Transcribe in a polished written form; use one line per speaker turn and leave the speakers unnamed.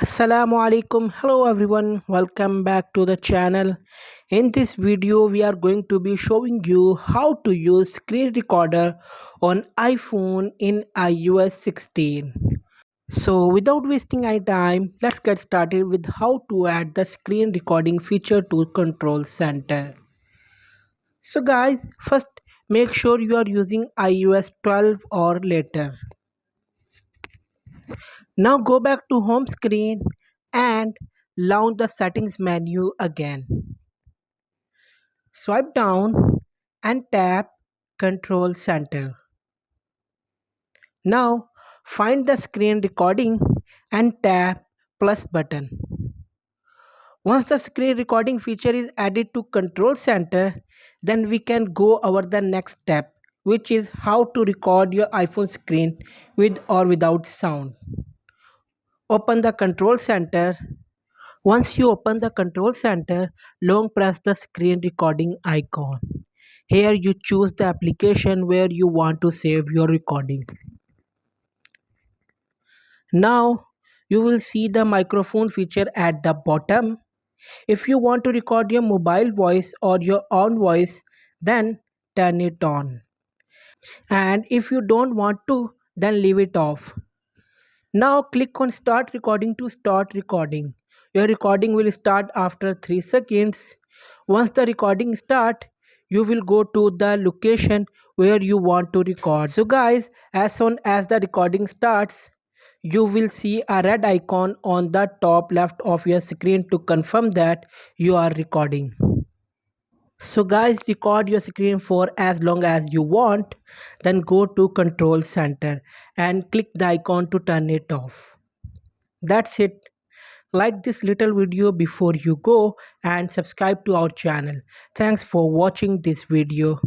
Assalamu alaikum. Hello everyone. Welcome back to the channel. In this video we are going to be showing you how to use screen recorder on iPhone in iOS 16. So without wasting any time, let's get started with how to add the screen recording feature to Control Center. So guys, first make sure you are using iOS 12 or later. Now go back to home screen and launch the settings menu again. Swipe down and tap Control Center. Now find the screen recording and tap plus button. Once the screen recording feature is added to Control Center, then we can go over the next step, which is how to record your iPhone screen with or without sound. Open the Control Center. Once you open the Control Center, long press the screen recording icon. Here you choose the application where you want to save your recording. Now you will see the microphone feature at the bottom. If you want to record your mobile voice or your own voice, then turn it on. And if you don't want to, then leave it off. Now click on start recording to start recording. Your recording will start after 3 seconds. Once the recording start, you will go to the location where you want to record. So guys, as soon as the recording starts, you will see a red icon on the top left of your screen to confirm that you are recording. So guys, record your screen for as long as you want, then go to Control Center and click the icon to turn it off. That's it. Like this little video before you go and subscribe to our channel. Thanks for watching this video.